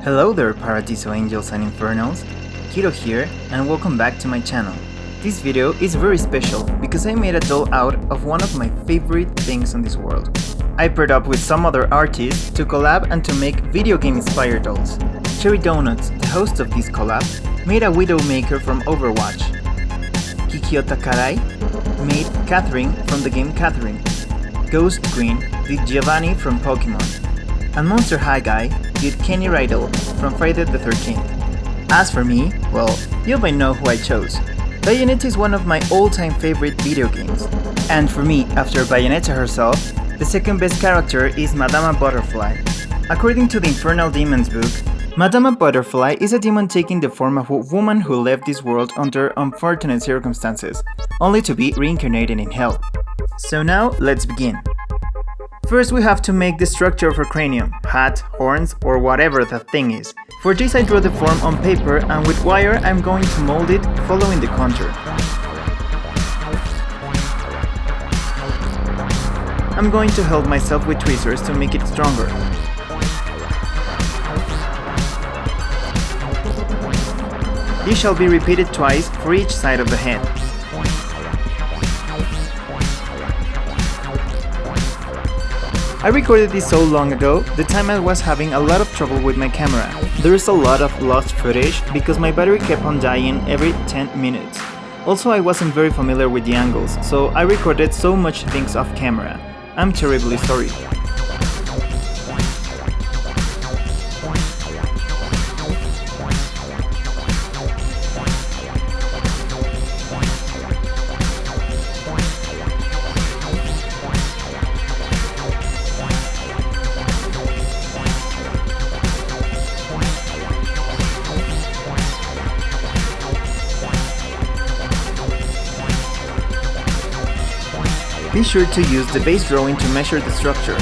Hello there Paradiso Angels and Infernals, Hiro here and welcome back to my channel. This video is very special because I made a doll out of one of my favorite things on this world. I paired up with some other artists to collab and to make video game inspired dolls. Cherry Donuts, the host of this collab, made a Widowmaker from Overwatch. Kikiota Karai made Catherine from the game Catherine. Ghost Green did Giovanni from Pokemon. And Monster High Guy did Kenny Rydell from Friday the 13th. As for me, well, you might know who I chose. Bayonetta is one of my all-time favorite video games. And for me, after Bayonetta herself, the second best character is Madama Butterfly. According to the Infernal Demons book, Madama Butterfly is a demon taking the form of a woman who left this world under unfortunate circumstances, only to be reincarnated in hell. So now, let's begin. First we have to make the structure of her cranium, hat, horns, or whatever that thing is. For this I draw the form on paper and with wire I'm going to mold it following the contour. I'm going to help myself with tweezers to make it stronger. This shall be repeated twice for each side of the head. I recorded this so long ago, the time I was having a lot of trouble with my camera. There is a lot of lost footage because my battery kept on dying every 10 minutes. Also I wasn't very familiar with the angles, so I recorded so much things off camera. I'm terribly sorry. Be sure to use the base drawing to measure the structure.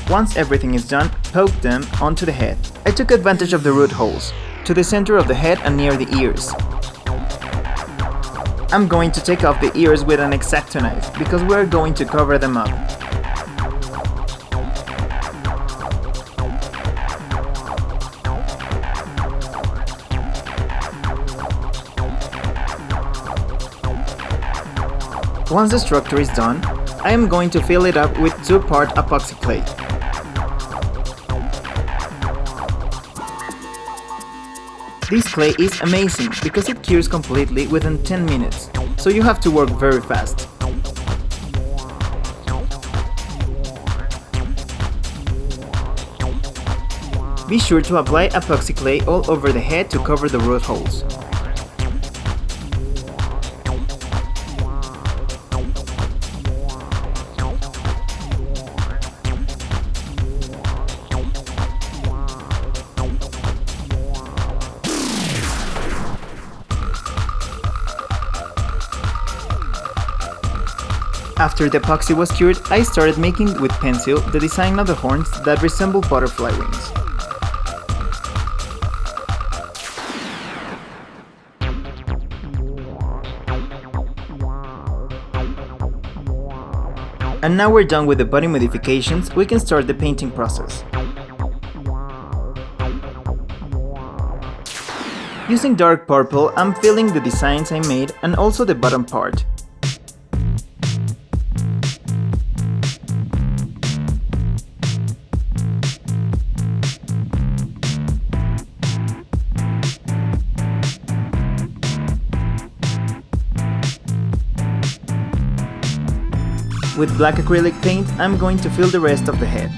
Once everything is done, poke them onto the head. I took advantage of the root holes, to the center of the head and near the ears. I'm going to take off the ears with an X-Acto knife, because we're going to cover them up. Once the structure is done, I am going to fill it up with 2-part epoxy clay. This clay is amazing because it cures completely within 10 minutes, so you have to work very fast. Be sure to apply epoxy clay all over the head to cover the root holes. After the epoxy was cured, I started making with pencil the design of the horns that resemble butterfly wings. And now we're done with the body modifications, we can start the painting process. Using dark purple, I'm filling the designs I made and also the bottom part. With black acrylic paint, I'm going to fill the rest of the head.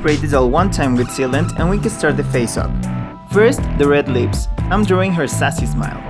spray the doll one time with sealant and we can start the face up. First, the red lips. I'm drawing her sassy smile.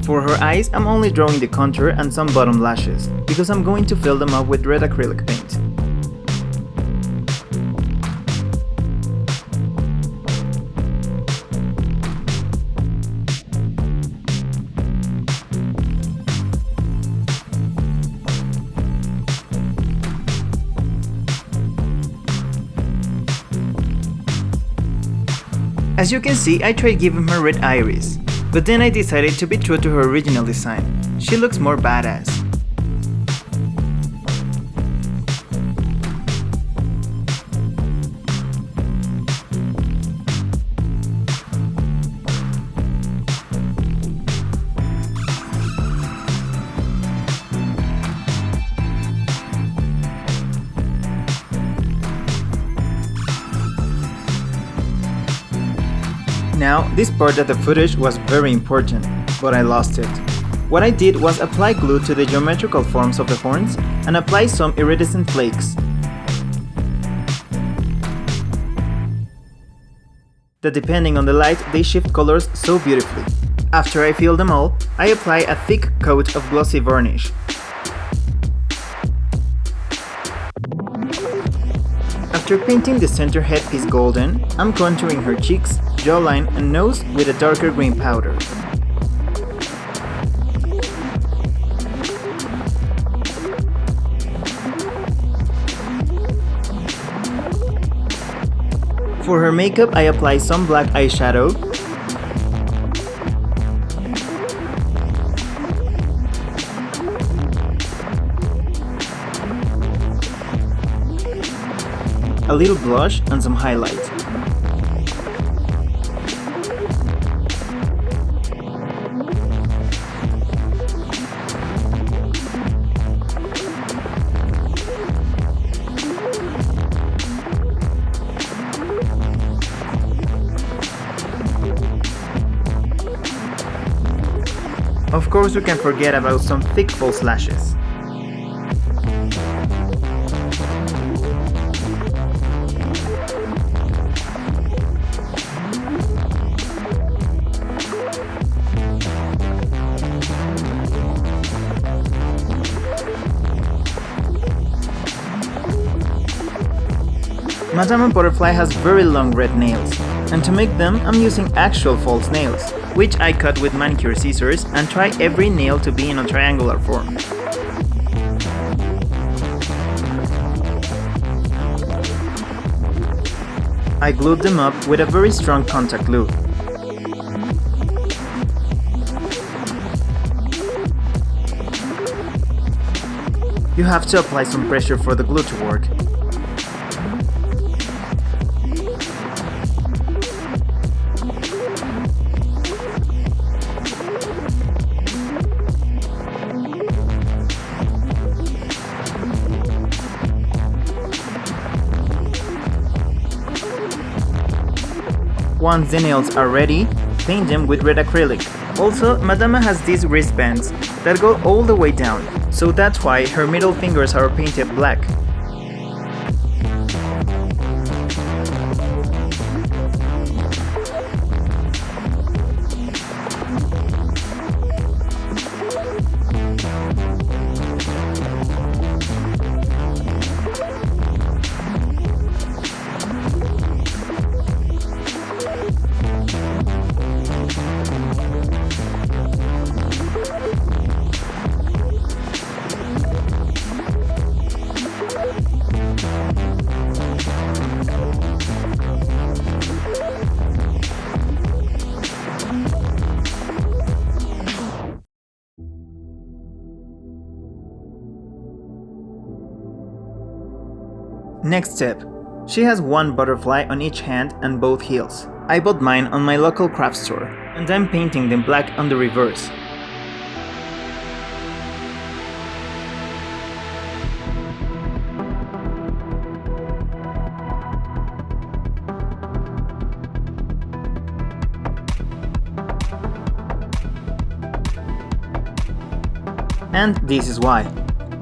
For her eyes, I'm only drawing the contour and some bottom lashes, because I'm going to fill them up with red acrylic paint. As you can see, I tried giving her red iris. But then I decided to be true to her original design. She looks more badass. Now, this part of the footage was very important, but I lost it. What I did was apply glue to the geometrical forms of the horns and apply some iridescent flakes. That depending on the light, they shift colors so beautifully. After I fill them all, I apply a thick coat of glossy varnish. After painting the center headpiece golden, I'm contouring her cheeks, jawline and nose with a darker green powder. For her makeup, I apply some black eyeshadow, a little blush and some highlight. Of course, we can forget about some thick false lashes. Madama Butterfly has very long red nails, and to make them I'm using actual false nails, which I cut with manicure scissors and try every nail to be in a triangular form. I glued them up with a very strong contact glue. You have to apply some pressure for the glue to work. Once the nails are ready, paint them with red acrylic. Also, Madama has these wristbands that go all the way down, so that's why her middle fingers are painted black. Next step. She has one butterfly on each hand and both heels. I bought mine on my local craft store, and I'm painting them black on the reverse. And this is why.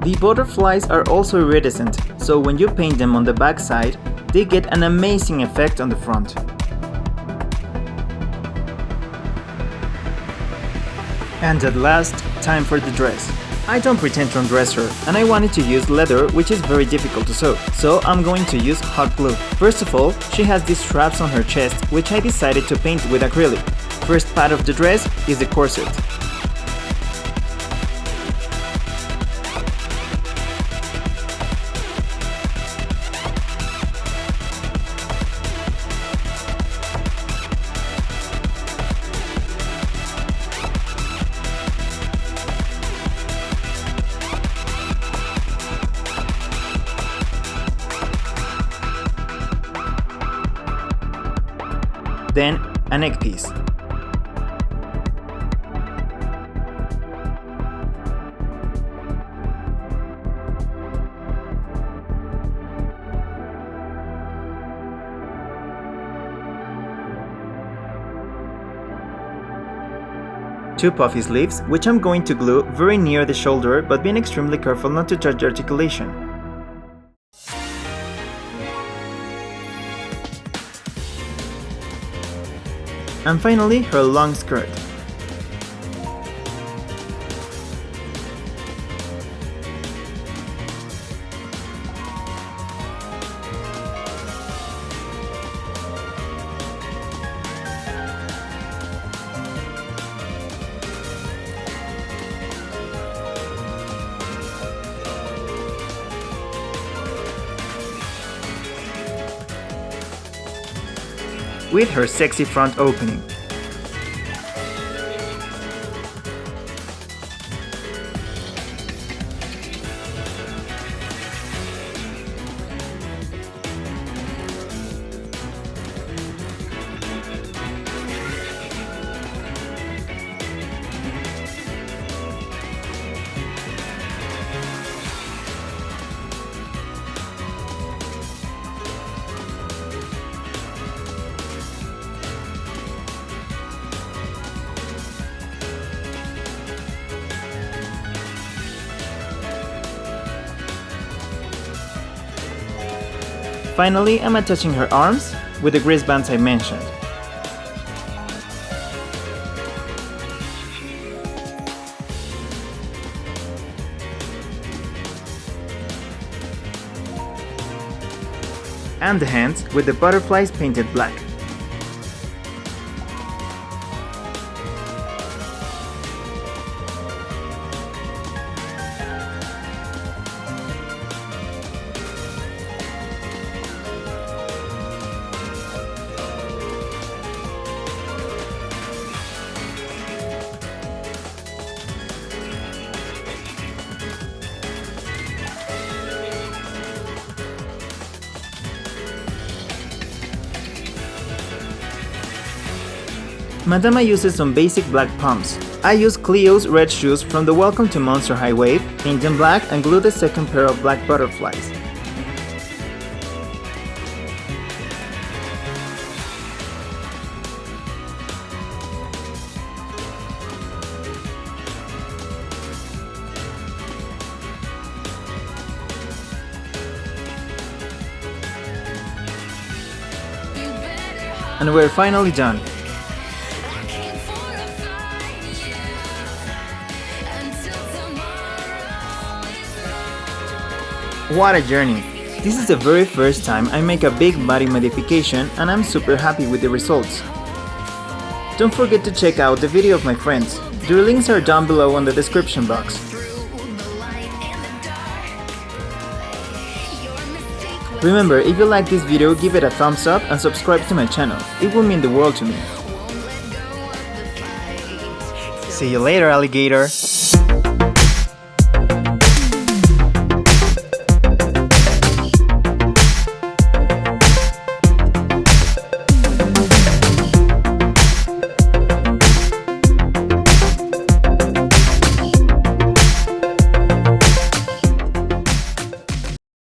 The butterflies are also iridescent, so when you paint them on the back side, they get an amazing effect on the front. And at last, time for the dress. I don't pretend to undress her, and I wanted to use leather, which is very difficult to sew, so I'm going to use hot glue. First of all, she has these straps on her chest, which I decided to paint with acrylic. First part of the dress is the corset. Then a neck piece. Two puffy sleeves, which I'm going to glue very near the shoulder, but being extremely careful not to touch the articulation. And finally, her long skirt. With her sexy front opening. Finally, I'm attaching her arms with the grease bands I mentioned. And the hands with the butterflies painted black. Madama uses some basic black pumps. I use Cleo's red shoes from the Welcome to Monster High wave, paint them black and glue the second pair of black butterflies. And we're finally done. What a journey! This is the very first time I make a big body modification and I'm super happy with the results. Don't forget to check out the video of my friends. Their links are down below in the description box. Remember, if you like this video, give it a thumbs up and subscribe to my channel. It will mean the world to me. See you later, alligator!